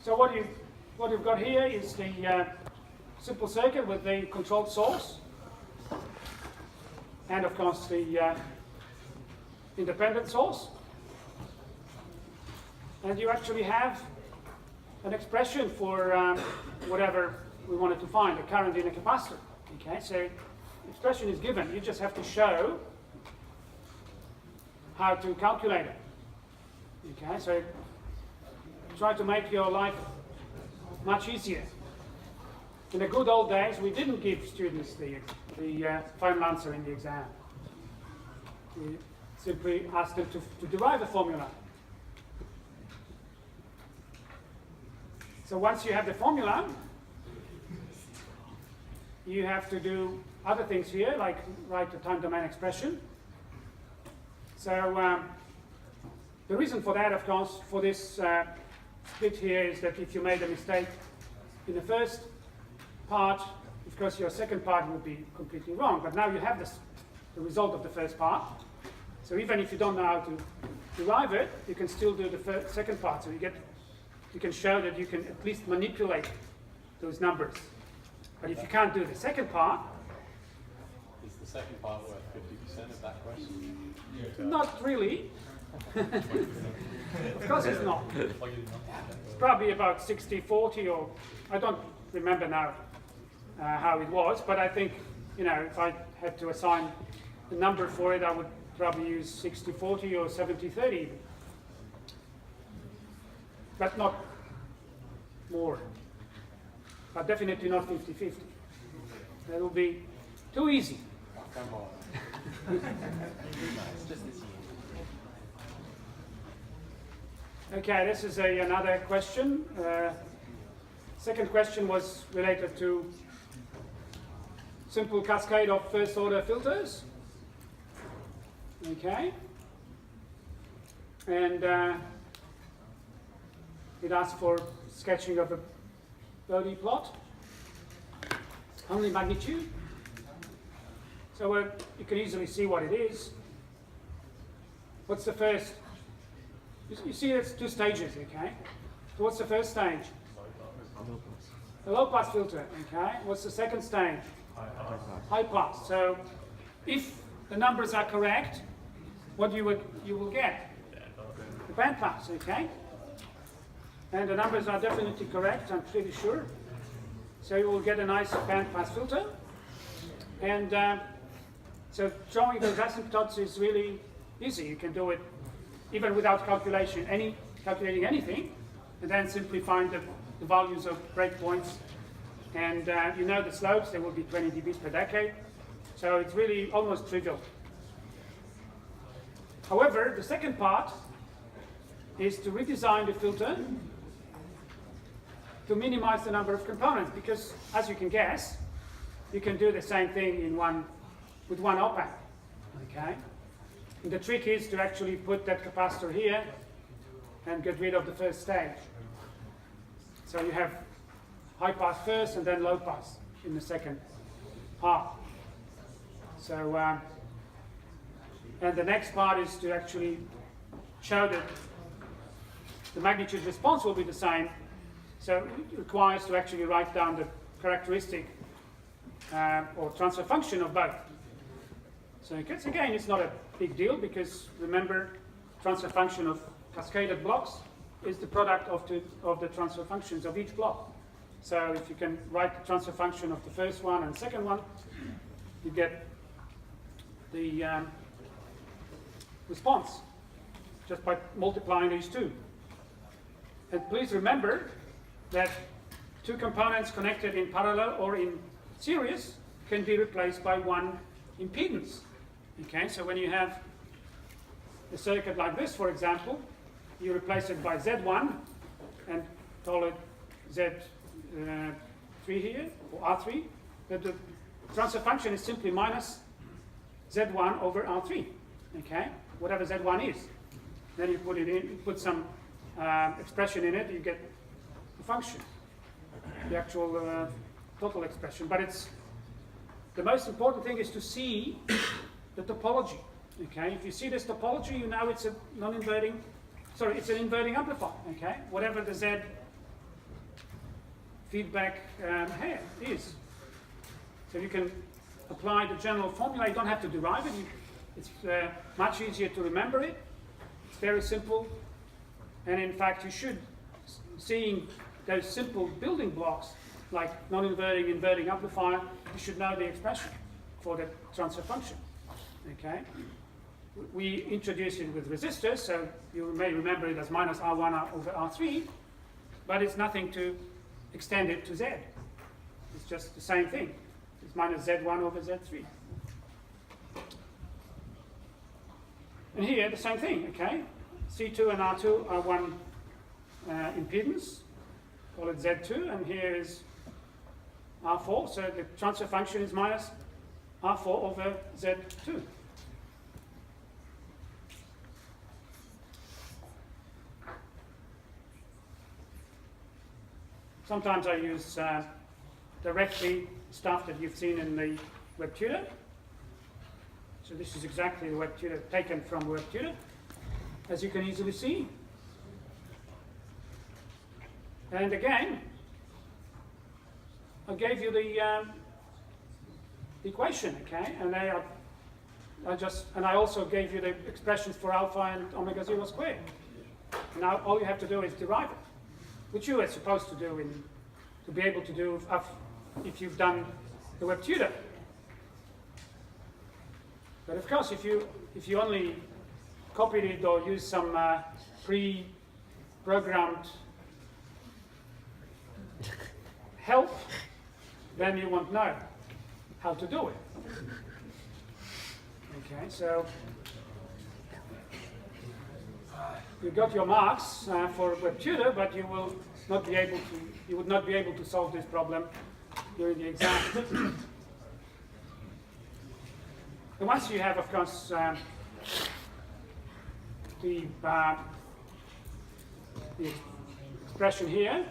So what you've got here is the simple circuit with the controlled source, and of course the independent source. And you actually have an expression for whatever we wanted to find, a current in a capacitor. Okay, so the expression is given. You just have to show how to calculate it. Okay, so try to make your life much easier. In the good old days, we didn't give students the final answer in the exam. We simply asked them to derive a formula. So once you have the formula, you have to do other things here, like write the time domain expression. So the reason for that, of course, for this split here is that if you made a mistake in the first part, of course your second part would be completely wrong. But now you have the result of the first part. So even if you don't know how to derive it, you can still do the second part. So you can show that you can at least manipulate those numbers. But if you can't do the second part... Is the second part worth 50% of that question? Not really. Of course it's not. It's probably about 60-40, or I don't remember now how it was, but I think, you know, if I had to assign a number for it, I would probably use 60-40 or 70-30, but not more. But definitely not 50-50. That will be too easy. Oh, come on. It's just this year. Okay, this is another question. Second question was related to simple cascade of first order filters. Okay. And it asks for sketching of a Bode plot. Only magnitude. So you can easily see what it is. What's the first? You see it's two stages, okay? So what's the first stage? The low pass filter, okay? What's the second stage? High pass. So if the numbers are correct, what you will get? The band pass, okay? And the numbers are definitely correct, I'm pretty sure. So you will get a nice band pass filter. And so drawing those asymptotes is really easy. You can do it even without calculating anything, and then simply find the values of breakpoints. And you know the slopes, they will be 20 dBs per decade. So it's really almost trivial. However, the second part is to redesign the filter to minimize the number of components, because as you can guess, you can do the same thing with one op-amp. Okay? And the trick is to actually put that capacitor here and get rid of the first stage. So you have high pass first and then low pass in the second part. So, and the next part is to actually show that the magnitude response will be the same. So it requires to actually write down the characteristic or transfer function of both. So again, it's not a big deal, because remember, transfer function of cascaded blocks is the product of the transfer functions of each block. So if you can write the transfer function of the first one and second one, you get the response just by multiplying these two. And please remember that two components connected in parallel or in series can be replaced by one impedance. Okay, so when you have a circuit like this, for example, you replace it by Z1 and call it Z3 here, or R3. But the transfer function is simply minus Z1 over R3. Okay, whatever Z1 is. Then you put it in, you put some expression in it, you get the function, the actual total expression. But it's the most important thing is to see the topology. Okay, if you see this topology, you know it's a non-inverting, sorry, it's an inverting amplifier. Okay, whatever the Z feedback here is. So you can apply the general formula. You don't have to derive it. It's much easier to remember it. It's very simple. And in fact, you should, seeing those simple building blocks, like non-inverting, inverting amplifier, you should know the expression for the transfer function. Okay? We introduce it with resistors, so you may remember it as minus R1 over R3, but it's nothing to extend it to Z. It's just the same thing. It's minus Z1 over Z3. And here, the same thing, okay? C2 and R2 are one impedance, call it Z2, and here is R4, so the transfer function is minus R4 over Z2. Sometimes I use directly stuff that you've seen in the WebTutor. So this is exactly the WebTutor taken from WebTutor, as you can easily see. And again, I gave you the equation, okay? And I also gave you the expressions for alpha and omega 0 squared. Now all you have to do is derive it, which you are supposed to do to be able to do if you've done the WebTutor. But of course, if you only copied it or used some pre-programmed help, then you won't know how to do it. Okay, so you got your marks for WebTutor, but you will not be able to. You would not be able to solve this problem during the exam. And once you have, of course, the expression here,